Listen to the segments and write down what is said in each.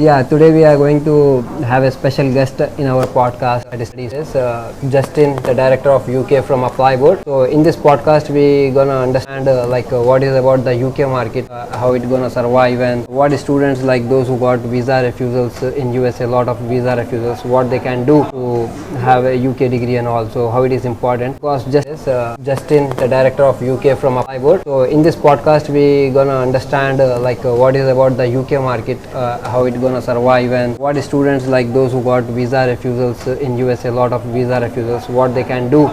Yeah, today we are going to have a special guest in our podcast. This is Justin, the director of UK from ApplyBoard. So in this podcast, we gonna understand what is about the UK market, how it gonna survive, and what students like those who got visa refusals in US, a lot of visa refusals, what they can do to have a UK degree, and also how it is important. Because Justin, the director of UK from ApplyBoard. So in this podcast, we gonna understand what is about the UK market, how it gonna survive, and what students like those who got visa refusals in US, a lot of visa refusals, what they can do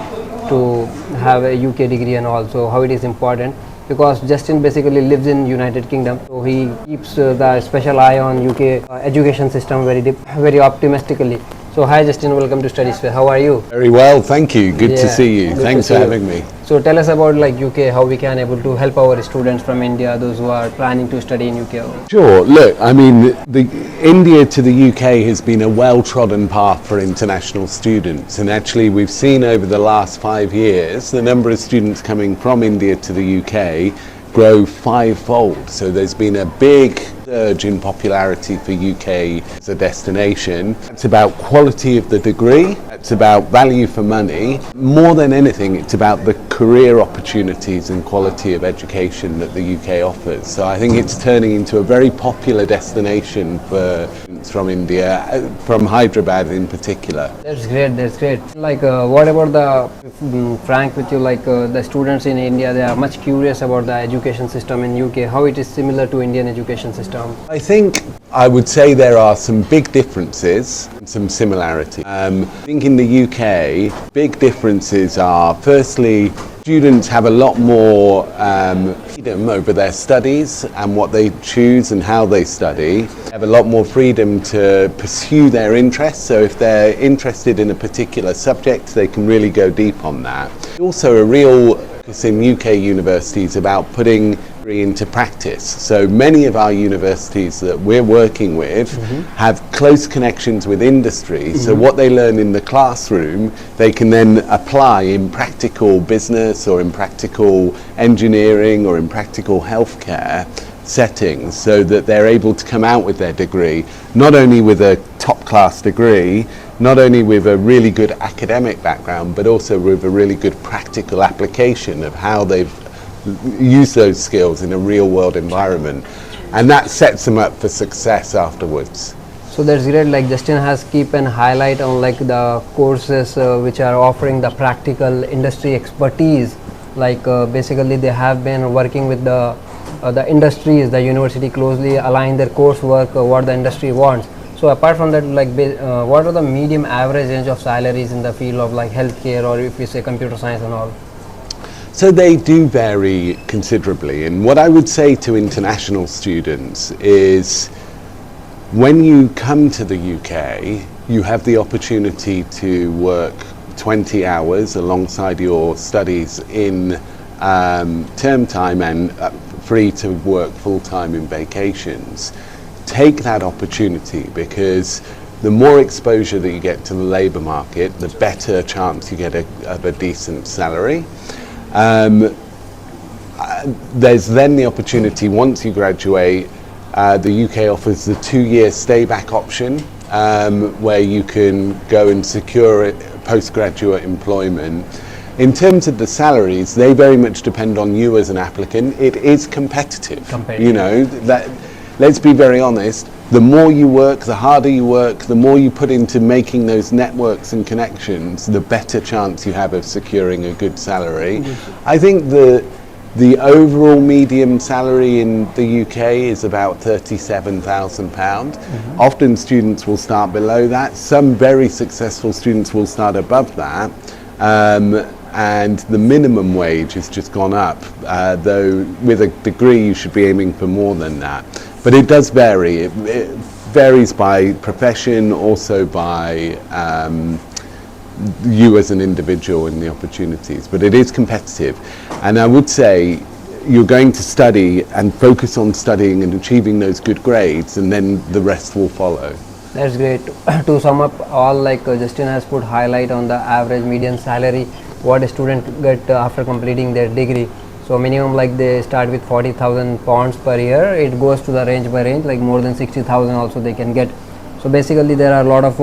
to have a UK degree, and also how it is important. Because Justin basically lives in United Kingdom, so he keeps the special eye on UK education system very optimistically. So hi Justin, welcome to Study Sphere. How are you? Very well, thank you. Good to see you. Good Thanks for having me. So tell us about UK, how we can able to help our students from India, those who are planning to study in UK. Sure. Look, I mean, the India to the UK has been a well-trodden path for international students, and actually we've seen over the last 5 years the number of students coming from India to the UK grow fivefold. So there's been a big surge in popularity for UK as a destination. It's about quality of the degree, it's about value for money. More than anything, it's about the career opportunities and quality of education that the UK offers. So I think it's turning into a very popular destination for students from India, from Hyderabad in particular. That's great, that's great. What about frank with you, the students in India, they are much curious about the education system in UK, how it is similar to Indian education system? I think I would say there are some big differences and some similarities. I think in the UK, big differences are, firstly, students have a lot more freedom over their studies and what they choose and how they study. They have a lot more freedom to pursue their interests, so if they're interested in a particular subject, they can really go deep on that. Also a real focus in UK universities about putting into practice. So many of our universities that we're working with have close connections with industry. So what they learn in the classroom, they can then apply in practical business or in practical engineering or in practical healthcare settings, so that they're able to come out with their degree, not only with a top class degree, not only with a really good academic background, but also with a really good practical application of how they've use those skills in a real world environment, and that sets them up for success afterwards. So that's great. Justin has keep an highlight on the courses which are offering the practical industry expertise. Basically they have been working with the industries, the university closely align their coursework what the industry wants. So apart from that, what are the medium average range of salaries in the field of healthcare, or if you say computer science and all? So they do vary considerably, and what I would say to international students is when you come to the UK, you have the opportunity to work 20 hours alongside your studies in term time and free to work full-time in vacations. Take that opportunity, because the more exposure that you get to the labour market, the better chance you get of a decent salary. There's then the opportunity, once you graduate, the UK offers the 2-year stay-back option, where you can go and secure postgraduate employment. In terms of the salaries, they very much depend on you as an applicant. It is competitive. You know, let's be very honest. The more you work, the harder you work, the more you put into making those networks and connections, the better chance you have of securing a good salary. I think the overall medium salary in the UK is about £37,000. Often students will start below that. Some very successful students will start above that. And the minimum wage has just gone up, though with a degree you should be aiming for more than that. But it does vary. It varies by profession, also by you as an individual and the opportunities. But it is competitive. And I would say you're going to study and focus on studying and achieving those good grades, and then the rest will follow. That's great. To sum up all, Justin has put highlight on the average median salary, what a student get after completing their degree. So minimum like they start with 40,000 pounds per year. It goes to the range by range, like more than 60,000 also they can get. So basically there are a lot of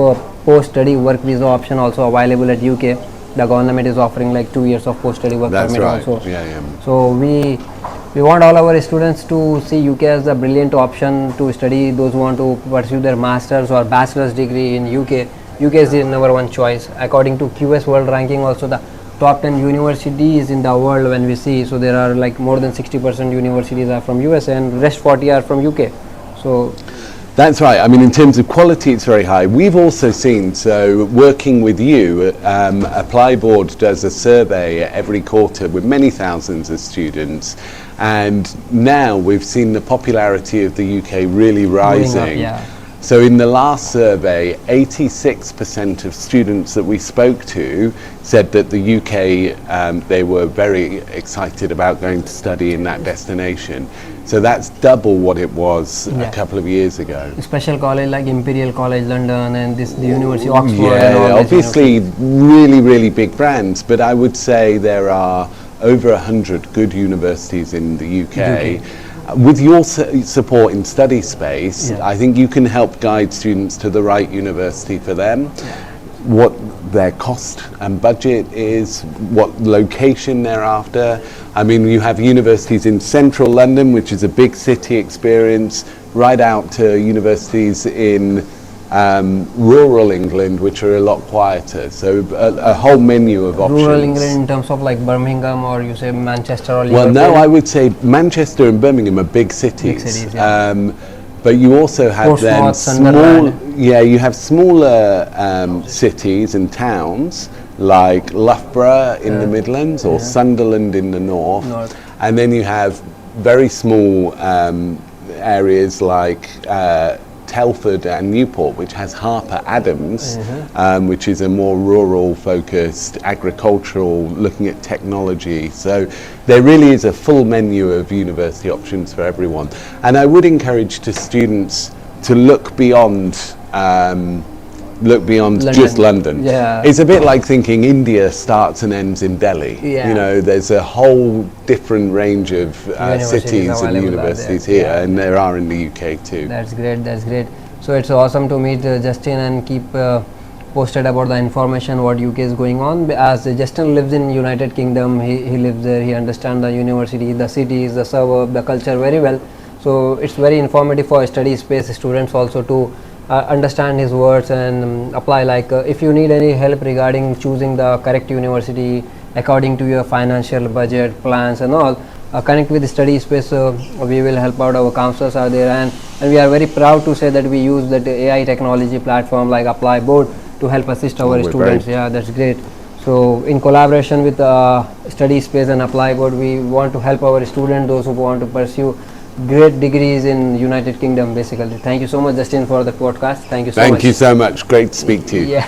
post-study work visa option also available at UK. The government is offering like 2 years of post-study work That's permit right. also. Yeah. So we want all our students to see UK as a brilliant option to study. Those who want to pursue their master's or bachelor's degree in UK. UK is the number one choice. According to QS World Ranking, also the top 10 universities in the world when we see. So there are like more than 60% universities are from US and rest 40 are from UK. So that's right. I mean, in terms of quality, it's very high. We've also seen, so working with you, ApplyBoard does a survey every quarter with many thousands of students, and now we've seen the popularity of the UK really rising. Up, yeah. So in the last survey, 86% of students that we spoke to said that the UK, they were very excited about going to study in that destination. So that's double what it was a couple of years ago. Special college like Imperial College London and the University of Oxford. Yeah, and all obviously really big brands, but I would say there are over 100 good universities in the UK. With your support in study space, I think you can help guide students to the right university for them, what their cost and budget is, what location they're after. I mean, you have universities in central London, which is a big city experience, right out to universities in rural England, which are a lot quieter. So a whole menu of options. Rural England in terms of like Birmingham or you say Manchester or Well, Liverpool? no, I would say Manchester and Birmingham are big cities. Big cities, but you also have then you have smaller cities and towns like Loughborough in the Midlands or Sunderland in the north. And then you have very small areas like Telford and Newport, which has Harper Adams, which is a more rural focused, agricultural, looking at technology. So there really is a full menu of university options for everyone. And I would encourage to students to look beyond London. Just London. Yeah. It's a bit like thinking India starts and ends in Delhi. Yeah. You know, there's a whole different range of cities and universities here, and there are in the UK too. That's great. So it's awesome to meet Justin and keep posted about the information what UK is going on. As Justin lives in United Kingdom, he lives there, he understands the university, the cities, the suburb, the culture very well. So it's very informative for study space students also to understand his words and apply. Like if you need any help regarding choosing the correct university according to your financial budget plans and all, connect with study space. We will help out. Our counselors are there, and we are very proud to say that we use that AI technology platform like ApplyBoard to help assist our students. Yeah, that's great. So in collaboration with study space and ApplyBoard, we want to help our students, those who want to pursue great degrees in United Kingdom basically. Thank you so much, Justin, for the podcast. Thank you so much. Thank you so much. Great to speak to you. Yeah.